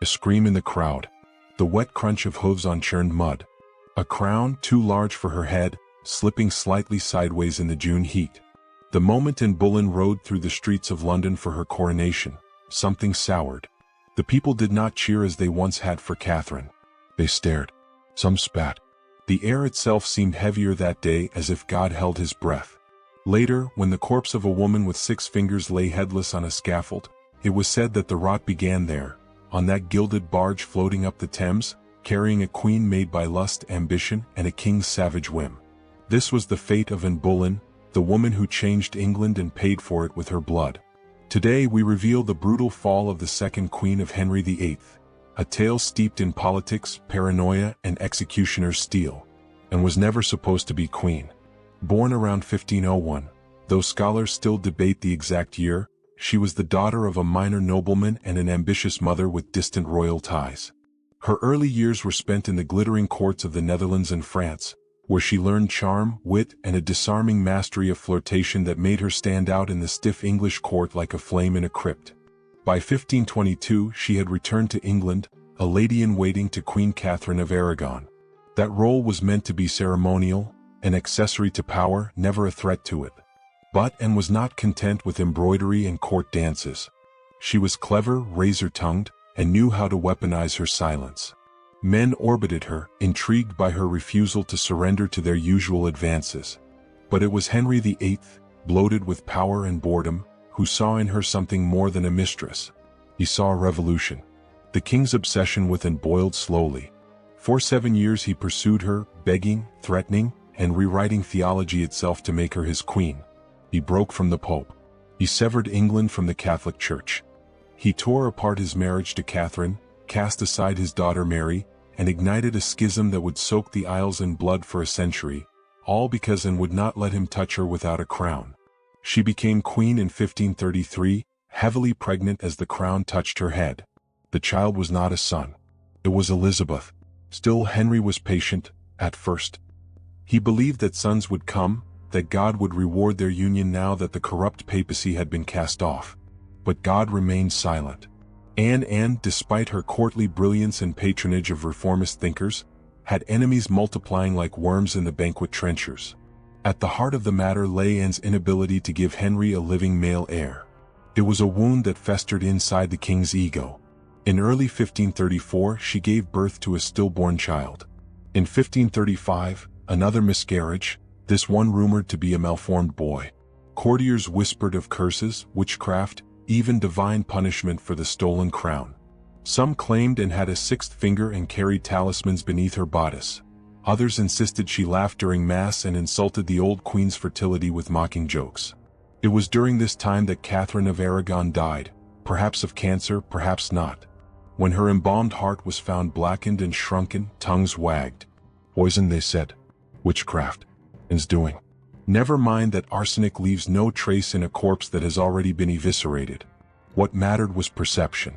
A scream in the crowd. The wet crunch of hooves on churned mud. A crown, too large for her head, slipping slightly sideways in the June heat. The moment Anne Boleyn rode through the streets of London for her coronation, something soured. The people did not cheer as they once had for Catherine. They stared. Some spat. The air itself seemed heavier that day, as if God held his breath. Later, when the corpse of a woman with 6 fingers lay headless on a scaffold, it was said that the rot began there, on that gilded barge floating up the Thames, carrying a queen made by lust, ambition, and a king's savage whim. This was the fate of Anne Boleyn, the woman who changed England and paid for it with her blood. Today we reveal the brutal fall of the second Queen of Henry VIII, a tale steeped in politics, paranoia, and executioner's steel, and was never supposed to be queen. Born around 1501, though scholars still debate the exact year, she was the daughter of a minor nobleman and an ambitious mother with distant royal ties. Her early years were spent in the glittering courts of the Netherlands and France, where she learned charm, wit, and a disarming mastery of flirtation that made her stand out in the stiff English court like a flame in a crypt. By 1522 she had returned to England, a lady-in-waiting to Queen Catherine of Aragon. That role was meant to be ceremonial, an accessory to power, never a threat to it. But Anne was not content with embroidery and court dances. She was clever, razor-tongued, and knew how to weaponize her silence. Men orbited her, intrigued by her refusal to surrender to their usual advances. But it was Henry VIII, bloated with power and boredom, who saw in her something more than a mistress. He saw a revolution. The king's obsession with Anne boiled slowly. For 7 years he pursued her, begging, threatening, and rewriting theology itself to make her his queen. He broke from the Pope. He severed England from the Catholic Church. He tore apart his marriage to Catherine, cast aside his daughter Mary, and ignited a schism that would soak the Isles in blood for a century, all because Anne would not let him touch her without a crown. She became queen in 1533, heavily pregnant as the crown touched her head. The child was not a son. It was Elizabeth. Still, Henry was patient, at first. He believed that sons would come, that God would reward their union now that the corrupt papacy had been cast off. But God remained silent. Anne, despite her courtly brilliance and patronage of reformist thinkers, had enemies multiplying like worms in the banquet trenchers. At the heart of the matter lay Anne's inability to give Henry a living male heir. It was a wound that festered inside the king's ego. In early 1534 she gave birth to a stillborn child. In 1535, another miscarriage, this one rumored to be a malformed boy. Courtiers whispered of curses, witchcraft, even divine punishment for the stolen crown. Some claimed Anne had a 6th finger and carried talismans beneath her bodice. Others insisted she laughed during Mass and insulted the old queen's fertility with mocking jokes. It was during this time that Catherine of Aragon died, perhaps of cancer, perhaps not. When her embalmed heart was found blackened and shrunken, tongues wagged. Poison, they said. Witchcraft. Anne's doing. Never mind that arsenic leaves no trace in a corpse that has already been eviscerated. What mattered was perception.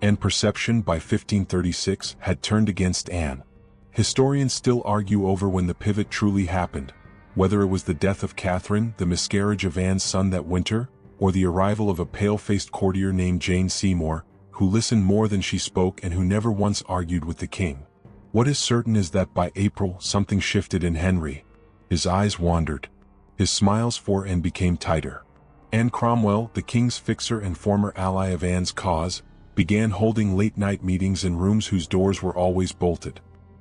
And perception by 1536 had turned against Anne. Historians still argue over when the pivot truly happened, whether it was the death of Catherine, the miscarriage of Anne's son that winter, or the arrival of a pale-faced courtier named Jane Seymour, who listened more than she spoke and who never once argued with the king. What is certain is that by April something shifted in Henry. His eyes wandered. His smiles for Anne became tighter. Anne Cromwell, the king's fixer and former ally of Anne's cause, began holding late-night meetings in rooms whose doors were always bolted.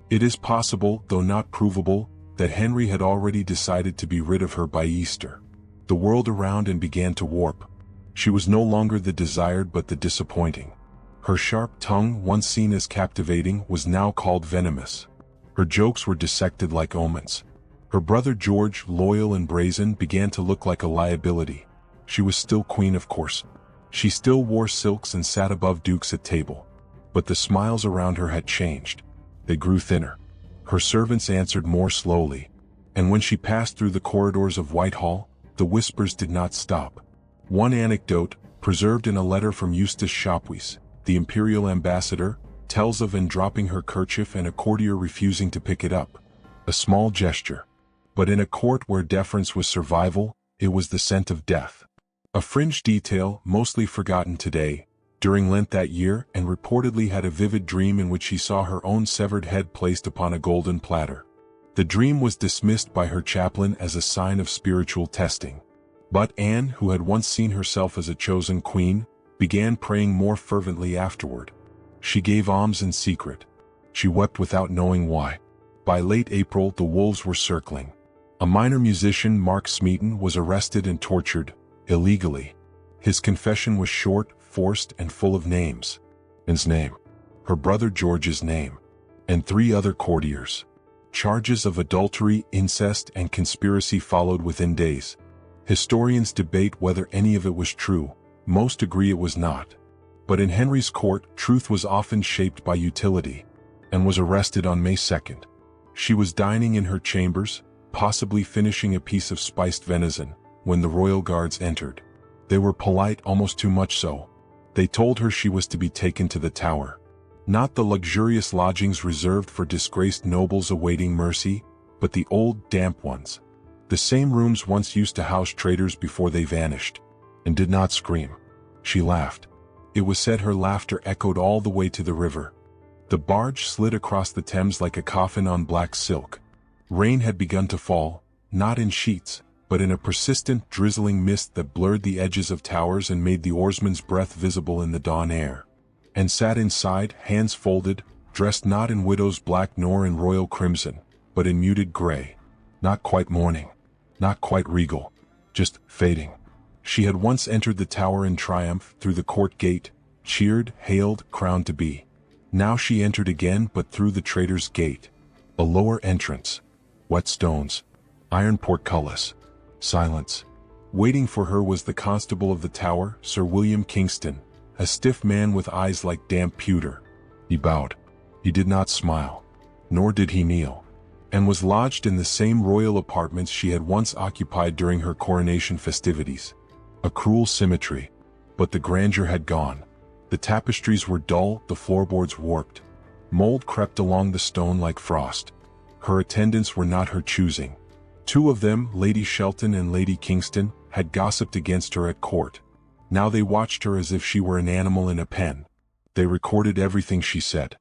It is possible, though not provable, that Henry had already decided to be rid of her by Easter. The world around Anne began to warp. She was no longer the desired but the disappointing. Her sharp tongue, once seen as captivating, was now called venomous. Her jokes were dissected like omens. Her brother George, loyal and brazen, began to look like a liability. She was still queen, of course. She still wore silks and sat above dukes at table. But the smiles around her had changed. They grew thinner. Her servants answered more slowly. And when she passed through the corridors of Whitehall, the whispers did not stop. One anecdote, preserved in a letter from Eustace Chapuis, the imperial ambassador, tells of Anne dropping her kerchief and a courtier refusing to pick it up. A small gesture. But in a court where deference was survival, it was the scent of death. A fringe detail, mostly forgotten today. during Lent that year and reportedly had a vivid dream in which she saw her own severed head placed upon a golden platter. The dream was dismissed by her chaplain as a sign of spiritual testing. But Anne, who had once seen herself as a chosen queen, began praying more fervently afterward. She gave alms in secret. She wept without knowing why. By late April, the wolves were circling. A minor musician, Mark Smeaton, was arrested and tortured, illegally. His confession was short, forced, and full of names. Anne's name, her brother George's name, and 3 other courtiers. Charges of adultery, incest, and conspiracy followed within days. Historians debate whether any of it was true. Most agree it was not. But in Henry's court, truth was often shaped by utility. Anne was arrested on May 2nd. She was dining in her chambers, possibly finishing a piece of spiced venison, when the royal guards entered. They were polite, almost too much so. They told her she was to be taken to the Tower. Not the luxurious lodgings reserved for disgraced nobles awaiting mercy, but the old, damp ones. The same rooms once used to house traitors before they vanished. And did not scream. She laughed. It was said her laughter echoed all the way to the river. The barge slid across the Thames like a coffin on black silk. Rain had begun to fall, not in sheets, but in a persistent, drizzling mist that blurred the edges of towers and made the oarsman's breath visible in the dawn air. And sat inside, hands folded, dressed not in widow's black nor in royal crimson, but in muted gray. Not quite mourning, not quite regal, just fading. She had once entered the Tower in triumph through the court gate, cheered, hailed, crowned to be. Now she entered again, but through the traitor's gate. A lower entrance. Wet stones. Iron portcullis. Silence. Waiting for her was the constable of the Tower, Sir William Kingston, a stiff man with eyes like damp pewter. He bowed. He did not smile. Nor did he kneel. And was lodged in the same royal apartments she had once occupied during her coronation festivities. A cruel symmetry. But the grandeur had gone. The tapestries were dull, the floorboards warped. Mold crept along the stone like frost. Her attendants were not her choosing. 2 of them, Lady Shelton and Lady Kingston, had gossiped against her at court. Now they watched her as if she were an animal in a pen. They recorded everything she said.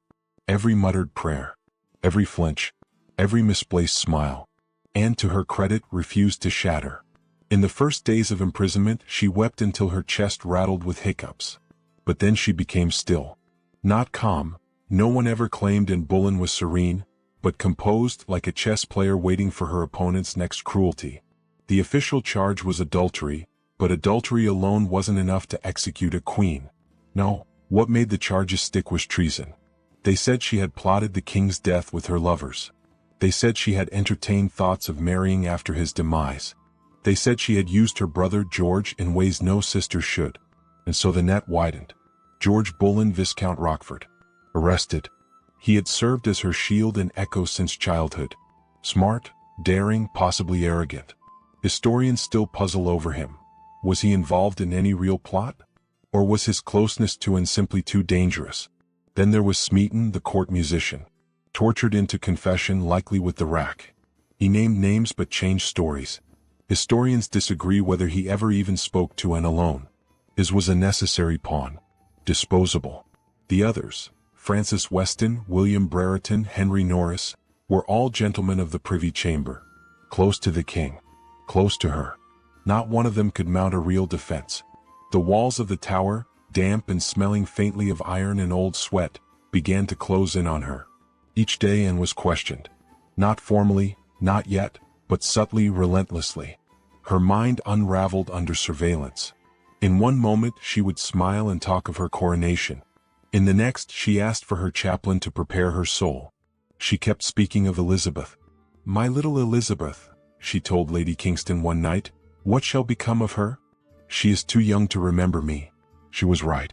Every muttered prayer. Every flinch. Every misplaced smile. And to her credit, refused to shatter. In the first days of imprisonment, she wept until her chest rattled with hiccups. But then she became still. Not calm. No one ever claimed Anne Boleyn was serene, but composed like a chess player waiting for her opponent's next cruelty. The official charge was adultery, but adultery alone wasn't enough to execute a queen. No, what made the charges stick was treason. They said she had plotted the king's death with her lovers. They said she had entertained thoughts of marrying after his demise. They said she had used her brother George in ways no sister should. And so the net widened. George Boleyn, Viscount Rochford. Arrested. He had served as her shield and echo since childhood. Smart, daring, possibly arrogant. Historians still puzzle over him. Was he involved in any real plot? Or was his closeness to Anne simply too dangerous? Then there was Smeaton, the court musician. Tortured into confession, likely with the rack. He named names but changed stories. Historians disagree whether he ever even spoke to Anne alone. His was a necessary pawn. Disposable. The others, Francis Weston, William Brereton, Henry Norris, were all gentlemen of the Privy Chamber. Close to the king. Close to her. Not one of them could mount a real defense. The walls of the Tower, damp and smelling faintly of iron and old sweat, began to close in on her. Each day Anne was questioned. Not formally, not yet, but subtly, relentlessly. Her mind unraveled under surveillance. In one moment she would smile and talk of her coronation. In the next she asked for her chaplain to prepare her soul. She kept speaking of Elizabeth. "My little Elizabeth," she told Lady Kingston one night, "what shall become of her? She is too young to remember me." She was right.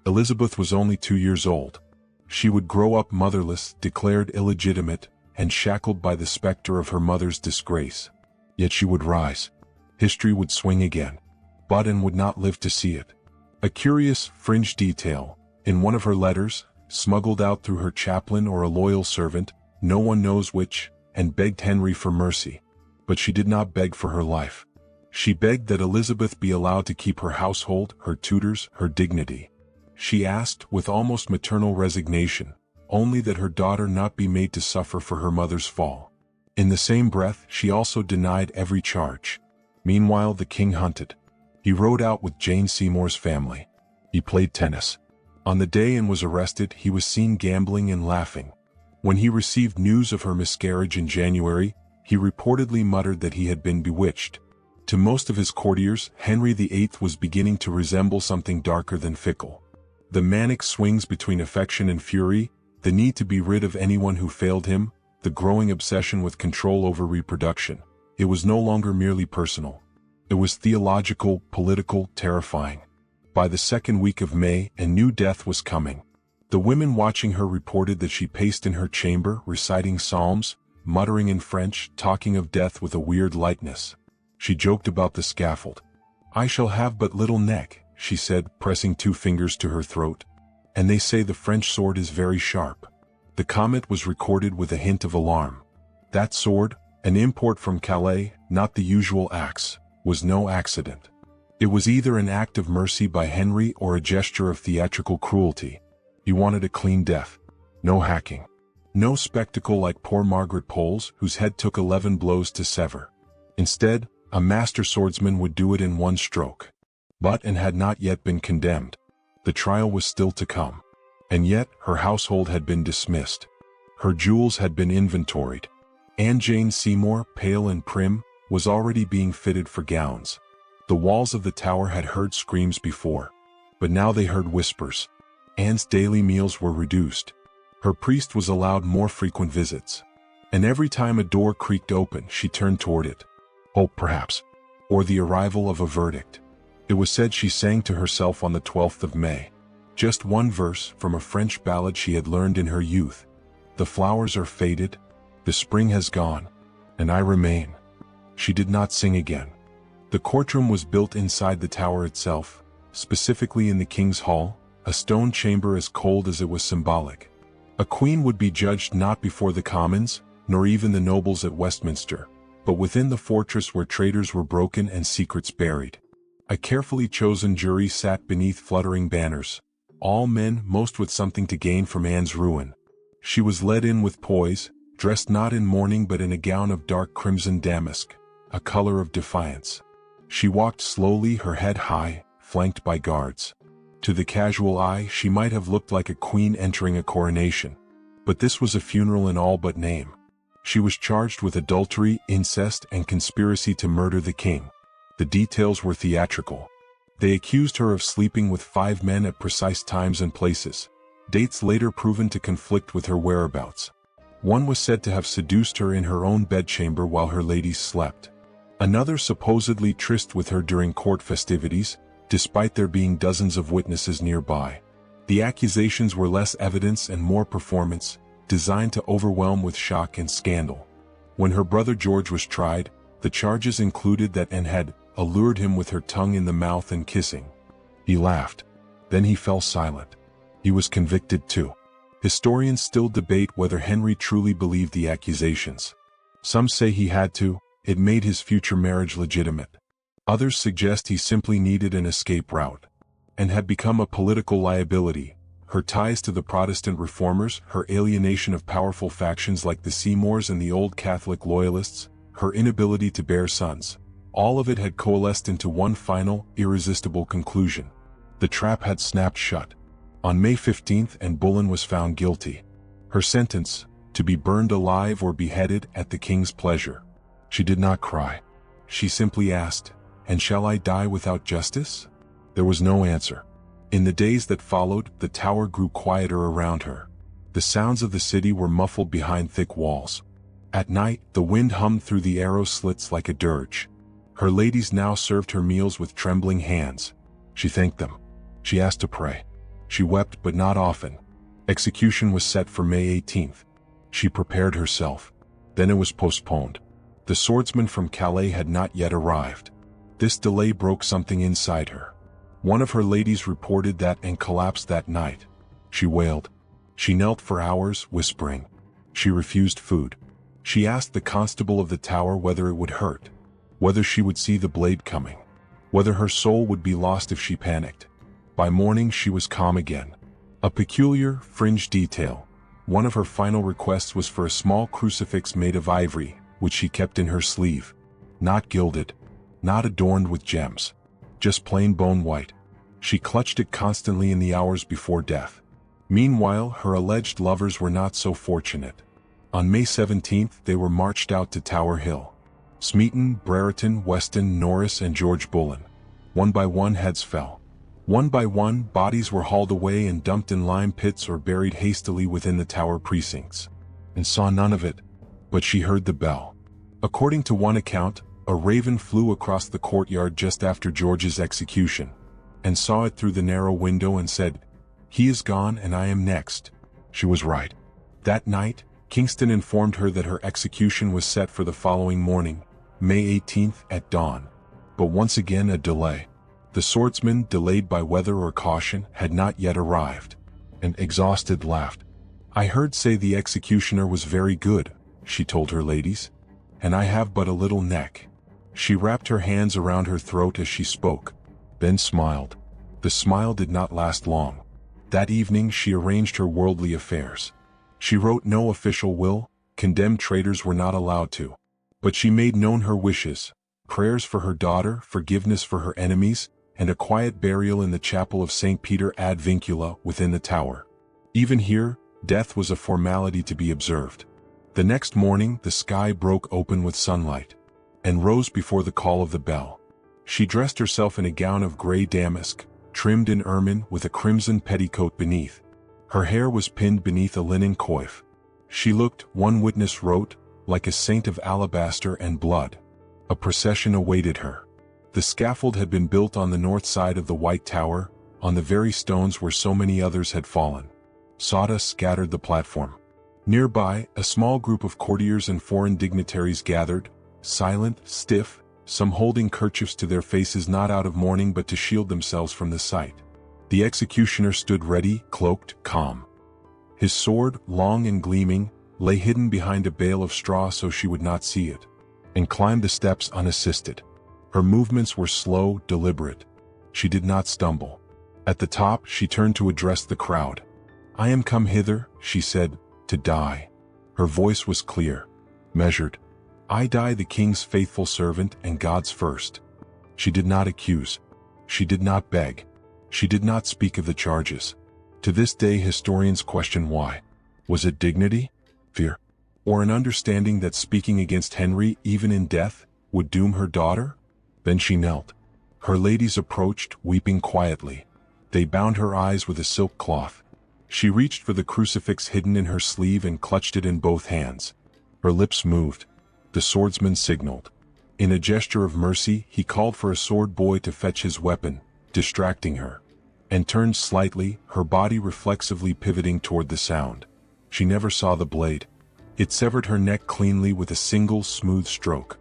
Elizabeth was only 2 years old. She would grow up motherless, declared illegitimate, and shackled by the specter of her mother's disgrace. Yet she would rise. History would swing again. But Anne would not live to see it. A curious, fringe detail, in one of her letters, smuggled out through her chaplain or a loyal servant, no one knows which, and begged Henry for mercy. But she did not beg for her life. She begged that Elizabeth be allowed to keep her household, her tutors, her dignity. she asked with almost maternal resignation, only that her daughter not be made to suffer for her mother's fall. In the same breath, she also denied every charge. Meanwhile, the king hunted. He rode out with Jane Seymour's family. He played tennis. On the day and was arrested, he was seen gambling and laughing. When he received news of her miscarriage in January, he reportedly muttered that he had been bewitched. To most of his courtiers, Henry VIII was beginning to resemble something darker than fickle. The manic swings between affection and fury, the need to be rid of anyone who failed him, the growing obsession with control over reproduction. It was no longer merely personal. It was theological, political, terrifying. By the second week of May, a new death was coming. The women watching her reported that she paced in her chamber, reciting psalms, muttering in French, talking of death with a weird lightness. She joked about the scaffold. "I shall have but little neck," she said, pressing 2 fingers to her throat. "And they say the French sword is very sharp." The comment was recorded with a hint of alarm. That sword, an import from Calais, not the usual axe, was no accident. It was either an act of mercy by Henry or a gesture of theatrical cruelty. He wanted a clean death. No hacking. No spectacle like poor Margaret Pole's, whose head took 11 blows to sever. Instead, a master swordsman would do it in one stroke. But and had not yet been condemned. The trial was still to come. And yet, her household had been dismissed. Her jewels had been inventoried. Anne Jane Seymour, pale and prim, was already being fitted for gowns. The walls of the tower had heard screams before. But now they heard whispers. Anne's daily meals were reduced. Her priest was allowed more frequent visits. And every time a door creaked open, she turned toward it. Hope, perhaps. Or the arrival of a verdict. It was said she sang to herself on the 12th of May. Just one verse from a French ballad she had learned in her youth. "The flowers are faded, the spring has gone, and I remain." She did not sing again. The courtroom was built inside the tower itself, specifically in the King's Hall, a stone chamber as cold as it was symbolic. A queen would be judged not before the Commons, nor even the nobles at Westminster, but within the fortress where traitors were broken and secrets buried. A carefully chosen jury sat beneath fluttering banners, all men, most with something to gain from Anne's ruin. She was led in with poise, dressed not in mourning but in a gown of dark crimson damask, a color of defiance. She walked slowly, her head high, flanked by guards. To the casual eye, she might have looked like a queen entering a coronation. But this was a funeral in all but name. She was charged with adultery, incest, and conspiracy to murder the king. The details were theatrical. They accused her of sleeping with 5 men at precise times and places, dates later proven to conflict with her whereabouts. One was said to have seduced her in her own bedchamber while her ladies slept. Another supposedly tryst with her during court festivities, despite there being dozens of witnesses nearby. The accusations were less evidence and more performance, designed to overwhelm with shock and scandal. When her brother George was tried, the charges included that Anne had allured him with her tongue in the mouth and kissing. He laughed. Then he fell silent. He was convicted too. Historians still debate whether Henry truly believed the accusations. Some say he had to, it made his future marriage legitimate. Others suggest he simply needed an escape route, and had become a political liability. Her ties to the Protestant reformers, her alienation of powerful factions like the Seymours and the Old Catholic loyalists, her inability to bear sons. All of it had coalesced into one final, irresistible conclusion. The trap had snapped shut. On May 15th, Anne Boleyn was found guilty. Her sentence, to be burned alive or beheaded at the king's pleasure. She did not cry. She simply asked, "And shall I die without justice?" There was no answer. In the days that followed, the tower grew quieter around her. The sounds of the city were muffled behind thick walls. At night, the wind hummed through the arrow slits like a dirge. Her ladies now served her meals with trembling hands. She thanked them. She asked to pray. She wept, but not often. Execution was set for May 18th. She prepared herself. Then it was postponed. The swordsman from Calais had not yet arrived. This delay broke something inside her. One of her ladies reported that Anne collapsed that night. She wailed. She knelt for hours, whispering. She refused food. She asked the constable of the tower whether it would hurt, whether she would see the blade coming, whether her soul would be lost if she panicked. By morning she was calm again. A peculiar, fringed detail. One of her final requests was for a small crucifix made of ivory, which she kept in her sleeve. Not gilded. Not adorned with gems. Just plain bone white. She clutched it constantly in the hours before death. Meanwhile, her alleged lovers were not so fortunate. On May 17th, they were marched out to Tower Hill. Smeaton, Brereton, Weston, Norris, and George Boleyn. One by one heads fell. One by one, bodies were hauled away and dumped in lime pits or buried hastily within the Tower precincts. And saw none of it. But she heard the bell. According to one account, a raven flew across the courtyard just after George's execution, and saw it through the narrow window and said, "He is gone and I am next." She was right. That night, Kingston informed her that her execution was set for the following morning, May 18th at dawn. But once again a delay. The swordsman, delayed by weather or caution, had not yet arrived. And exhausted laughed. "I heard say the executioner was very good," she told her ladies, "and I have but a little neck." She wrapped her hands around her throat as she spoke, then smiled. The smile did not last long. That evening she arranged her worldly affairs. She wrote no official will, condemned traitors were not allowed to. But she made known her wishes, prayers for her daughter, forgiveness for her enemies, and a quiet burial in the chapel of St. Peter ad Vincula within the Tower. Even here, death was a formality to be observed. The next morning the sky broke open with sunlight, and rose before the call of the bell. She dressed herself in a gown of grey damask, trimmed in ermine with a crimson petticoat beneath. Her hair was pinned beneath a linen coif. She looked, one witness wrote, like a saint of alabaster and blood. A procession awaited her. The scaffold had been built on the north side of the White Tower, on the very stones where so many others had fallen. Sawdust scattered the platform. Nearby, a small group of courtiers and foreign dignitaries gathered, silent, stiff, some holding kerchiefs to their faces not out of mourning but to shield themselves from the sight. The executioner stood ready, cloaked, calm. His sword, long and gleaming, lay hidden behind a bale of straw so she would not see it, and climbed the steps unassisted. Her movements were slow, deliberate. She did not stumble. At the top, she turned to address the crowd. "I am come hither," she said, "to die." Her voice was clear, measured. "I die the king's faithful servant and God's first." She did not accuse. She did not beg. She did not speak of the charges. To this day historians question why. Was it dignity? Fear? Or an understanding that speaking against Henry, even in death, would doom her daughter? Then she knelt. Her ladies approached, weeping quietly. They bound her eyes with a silk cloth. She reached for the crucifix hidden in her sleeve and clutched it in both hands. Her lips moved. The swordsman signaled. In a gesture of mercy, he called for a sword boy to fetch his weapon, distracting her, and turned slightly, her body reflexively pivoting toward the sound. She never saw the blade. It severed her neck cleanly with a single smooth stroke.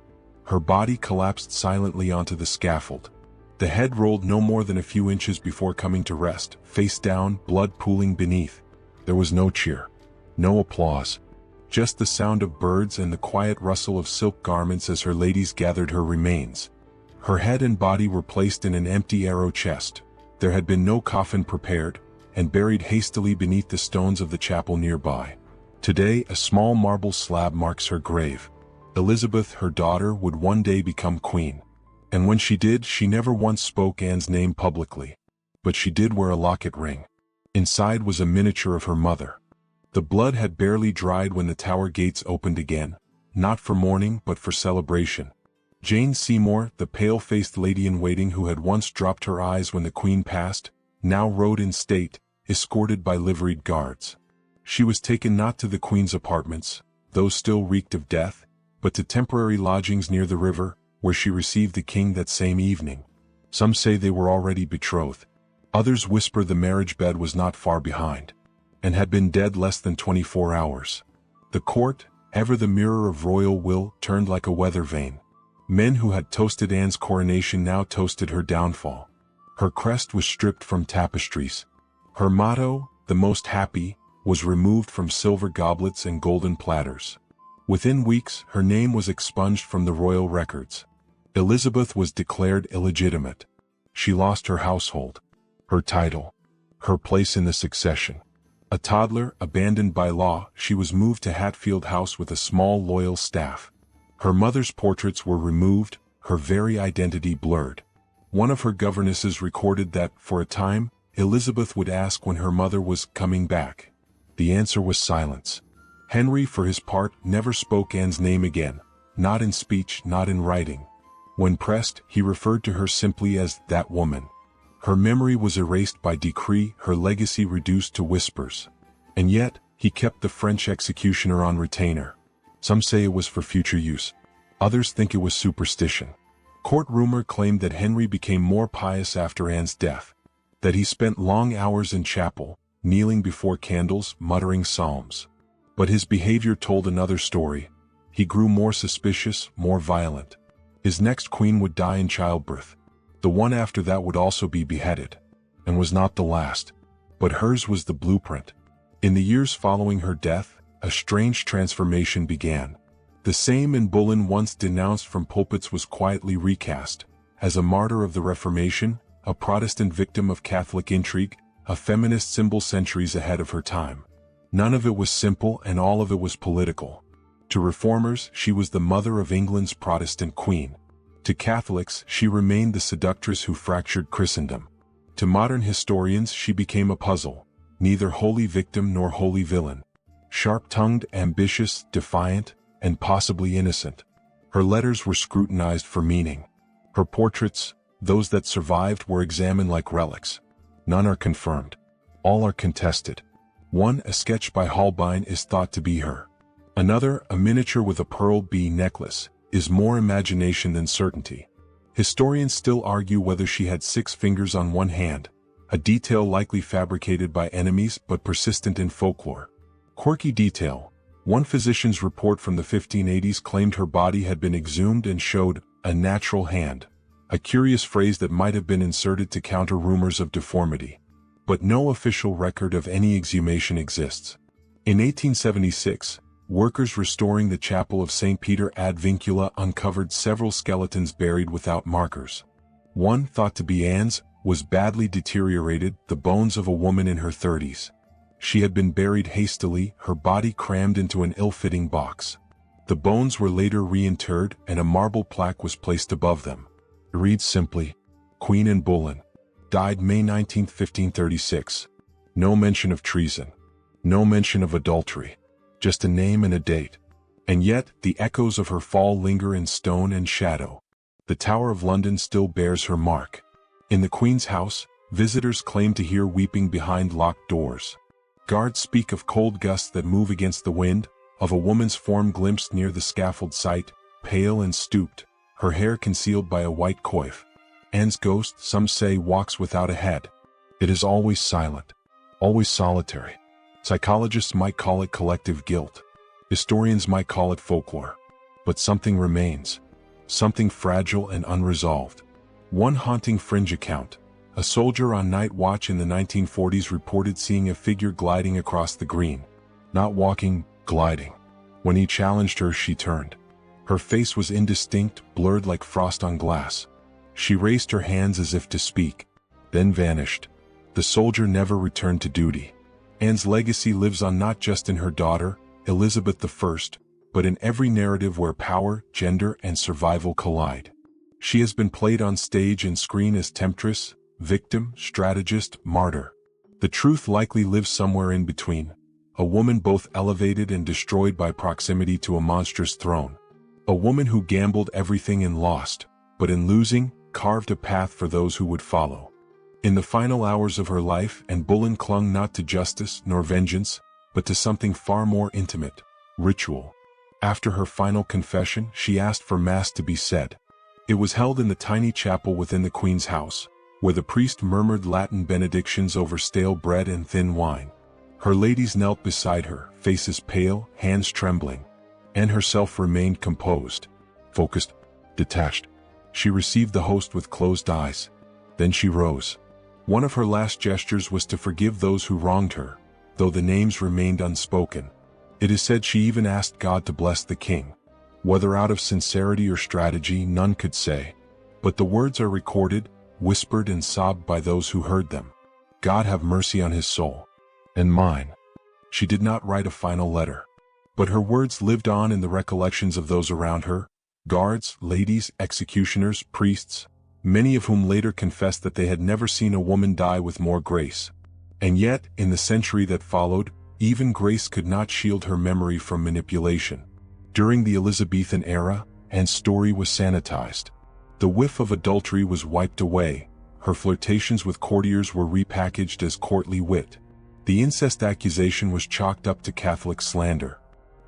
Her body collapsed silently onto the scaffold. The head rolled no more than a few inches before coming to rest, face down, blood pooling beneath. There was no cheer, no applause, just the sound of birds and the quiet rustle of silk garments as her ladies gathered her remains. Her head and body were placed in an empty arrow chest. There had been no coffin prepared, and buried hastily beneath the stones of the chapel nearby. Today, a small marble slab marks her grave. Elizabeth, her daughter, would one day become queen. And when she did, she never once spoke Anne's name publicly. But she did wear a locket ring. Inside was a miniature of her mother. The blood had barely dried when the Tower gates opened again, not for mourning but for celebration. Jane Seymour, the pale-faced lady-in-waiting who had once dropped her eyes when the Queen passed, now rode in state, escorted by liveried guards. She was taken not to the Queen's apartments, those still reeked of death, but to temporary lodgings near the river, where she received the king that same evening. Some say they were already betrothed. Others whisper the marriage bed was not far behind, and had been dead less than 24 hours. The court, ever the mirror of royal will, turned like a weather vane. Men who had toasted Anne's coronation now toasted her downfall. Her crest was stripped from tapestries. Her motto, "The Most Happy," was removed from silver goblets and golden platters. Within weeks, her name was expunged from the royal records. Elizabeth was declared illegitimate. She lost her household. her title, her place in the succession. A toddler, abandoned by law, she was moved to Hatfield House with a small loyal staff. Her mother's portraits were removed, her very identity blurred. One of her governesses recorded that, for a time, Elizabeth would ask when her mother was coming back. The answer was silence. Henry, for his part, never spoke Anne's name again, not in speech, not in writing. When pressed, he referred to her simply as that woman. Her memory was erased by decree, her legacy reduced to whispers. And yet, he kept the French executioner on retainer. Some say it was for future use. Others think it was superstition. Court rumor claimed that Henry became more pious after Anne's death, that he spent long hours in chapel, kneeling before candles, muttering psalms. But his behavior told another story. He grew more suspicious, more violent. His next queen would die in childbirth. The one after that would also be beheaded, and was not the last. But hers was the blueprint. In the years following her death, a strange transformation began. The same Anne Boleyn once denounced from pulpits was quietly recast, as a martyr of the Reformation, a Protestant victim of Catholic intrigue, a feminist symbol centuries ahead of her time. None of it was simple and all of it was political. To reformers, she was the mother of England's Protestant queen. To Catholics, she remained the seductress who fractured Christendom. To modern historians, she became a puzzle, neither wholly victim nor wholly villain. Sharp-tongued, ambitious, defiant, and possibly innocent. Her letters were scrutinized for meaning. Her portraits, those that survived, were examined like relics. None are confirmed. All are contested. One, a sketch by Holbein, is thought to be her. Another, a miniature with a pearl bee necklace, is more imagination than certainty. Historians still argue whether she had 6 fingers on one hand, a detail likely fabricated by enemies but persistent in folklore. Quirky detail. One physician's report from the 1580s claimed her body had been exhumed and showed a natural hand, a curious phrase that might have been inserted to counter rumors of deformity. But no official record of any exhumation exists. In 1876, workers restoring the chapel of St. Peter ad Vincula uncovered several skeletons buried without markers. One, thought to be Anne's, was badly deteriorated, the bones of a woman in her 30s. She had been buried hastily, her body crammed into an ill-fitting box. The bones were later reinterred and a marble plaque was placed above them. It reads simply, Queen Anne Boleyn, died May 19, 1536. No mention of treason. No mention of adultery. Just a name and a date. And yet, the echoes of her fall linger in stone and shadow. The Tower of London still bears her mark. In the Queen's house, visitors claim to hear weeping behind locked doors. Guards speak of cold gusts that move against the wind, of a woman's form glimpsed near the scaffold site, pale and stooped, her hair concealed by a white coif. Anne's ghost, some say, walks without a head. It is always silent, always solitary. Psychologists might call it collective guilt. Historians might call it folklore. But something remains. Something fragile and unresolved. One haunting fringe account. A soldier on night watch in the 1940s reported seeing a figure gliding across the green. Not walking, gliding. When he challenged her, she turned. Her face was indistinct, blurred like frost on glass. She raised her hands as if to speak, then vanished. The soldier never returned to duty. Anne's legacy lives on not just in her daughter, Elizabeth I, but in every narrative where power, gender, and survival collide. She has been played on stage and screen as temptress, victim, strategist, martyr. The truth likely lives somewhere in between. A woman both elevated and destroyed by proximity to a monstrous throne. A woman who gambled everything and lost, but in losing, carved a path for those who would follow. In the final hours of her life, Anne Boleyn clung not to justice nor vengeance, but to something far more intimate, ritual. After her final confession, she asked for Mass to be said. It was held in the tiny chapel within the Queen's house, where the priest murmured Latin benedictions over stale bread and thin wine. Her ladies knelt beside her, faces pale, hands trembling. Anne herself remained composed, focused, detached. She received the host with closed eyes. Then she rose. One of her last gestures was to forgive those who wronged her, though the names remained unspoken. It is said she even asked God to bless the king. Whether out of sincerity or strategy, none could say. But the words are recorded, whispered and sobbed by those who heard them. God have mercy on his soul. And mine. She did not write a final letter. But her words lived on in the recollections of those around her, guards, ladies, executioners, priests, many of whom later confessed that they had never seen a woman die with more grace. And yet, in the century that followed, even grace could not shield her memory from manipulation. During the Elizabethan era, Anne's story was sanitized. The whiff of adultery was wiped away, her flirtations with courtiers were repackaged as courtly wit. The incest accusation was chalked up to Catholic slander.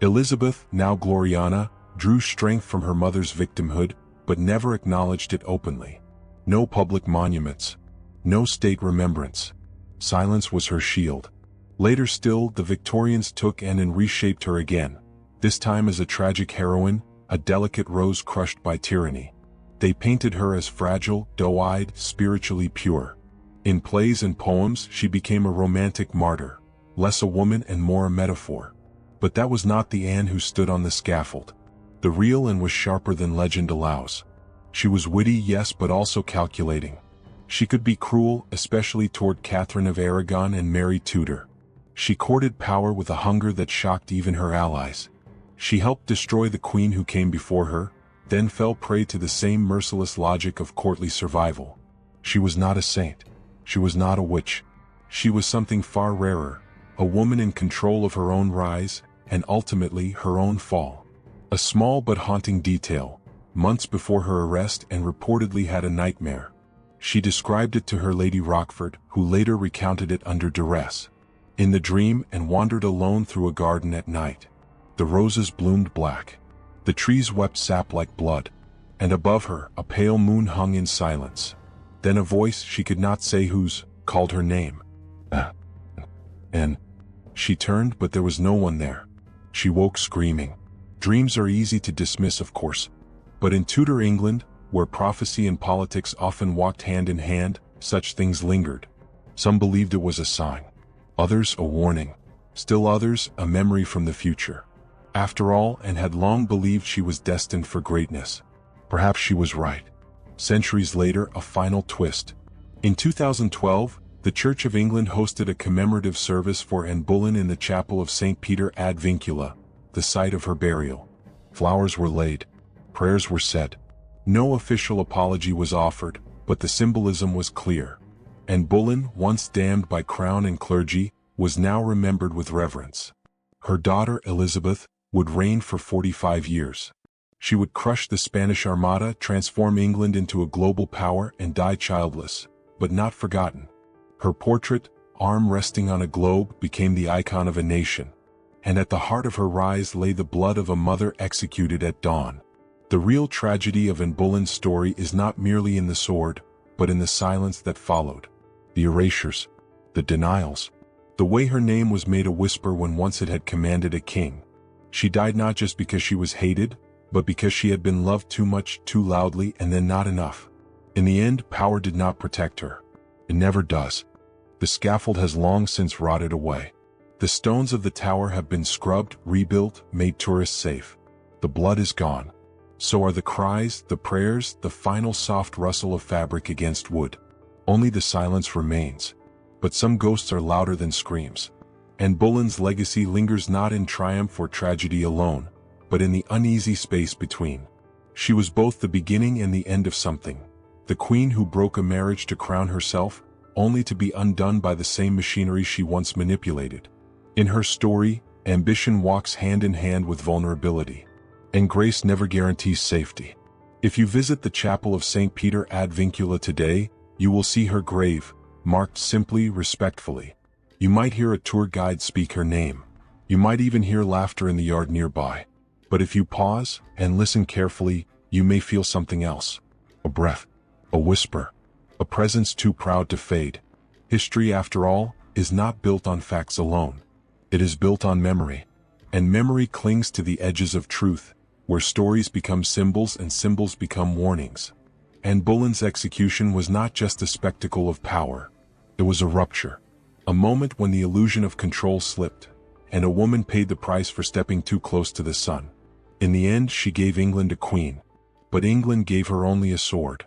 Elizabeth, now Gloriana, drew strength from her mother's victimhood, but never acknowledged it openly. No public monuments. No state remembrance. Silence was her shield. Later still, the Victorians took Anne and reshaped her again, this time as a tragic heroine, a delicate rose crushed by tyranny. They painted her as fragile, doe-eyed, spiritually pure. In plays and poems, she became a romantic martyr, less a woman and more a metaphor. But that was not the Anne who stood on the scaffold. The real Anne was sharper than legend allows. She was witty, yes, but also calculating. She could be cruel, especially toward Catherine of Aragon and Mary Tudor. She courted power with a hunger that shocked even her allies. She helped destroy the queen who came before her, then fell prey to the same merciless logic of courtly survival. She was not a saint. She was not a witch. She was something far rarer, a woman in control of her own rise, and ultimately her own fall. A small but haunting detail. Months before her arrest, Anne reportedly had a nightmare. She described it to her Lady Rochford, who later recounted it under duress. In the dream, Anne wandered alone through a garden at night. The roses bloomed black. The trees wept sap like blood. And above her, a pale moon hung in silence. Then a voice, she could not say whose, called her name. Anne. She turned, but there was no one there. She woke screaming. Dreams are easy to dismiss, of course. But in Tudor England, where prophecy and politics often walked hand in hand, such things lingered. Some believed it was a sign. Others a warning. Still others a memory from the future. After all, Anne had long believed she was destined for greatness. Perhaps she was right. Centuries later, a final twist. In 2012, the Church of England hosted a commemorative service for Anne Boleyn in the chapel of St. Peter ad Vincula, the site of her burial. Flowers were laid. Prayers were said. No official apology was offered, but the symbolism was clear. Anne Boleyn, once damned by crown and clergy, was now remembered with reverence. Her daughter, Elizabeth, would reign for 45 years. She would crush the Spanish Armada, transform England into a global power, and die childless, but not forgotten. Her portrait, arm resting on a globe, became the icon of a nation. And at the heart of her rise lay the blood of a mother executed at dawn. The real tragedy of Anne Boleyn's story is not merely in the sword, but in the silence that followed. The erasures, the denials, the way her name was made a whisper when once it had commanded a king. She died not just because she was hated, but because she had been loved too much, too loudly, and then not enough. In the end, power did not protect her. It never does. The scaffold has long since rotted away. The stones of the tower have been scrubbed, rebuilt, made tourists safe. The blood is gone. So are the cries, the prayers, the final soft rustle of fabric against wood. Only the silence remains. But some ghosts are louder than screams. Anne Boleyn's legacy lingers not in triumph or tragedy alone, but in the uneasy space between. She was both the beginning and the end of something. The queen who broke a marriage to crown herself, only to be undone by the same machinery she once manipulated. In her story, ambition walks hand in hand with vulnerability. And grace never guarantees safety. If you visit the chapel of St. Peter ad Vincula today, you will see her grave, marked simply, respectfully. You might hear a tour guide speak her name. You might even hear laughter in the yard nearby. But if you pause and listen carefully, you may feel something else. A breath, a whisper, a presence too proud to fade. History, after all, is not built on facts alone. It is built on memory. And memory clings to the edges of truth, where stories become symbols and symbols become warnings. Anne Boleyn's execution was not just a spectacle of power. It was a rupture. A moment when the illusion of control slipped, and a woman paid the price for stepping too close to the sun. In the end, she gave England a queen. But England gave her only a sword.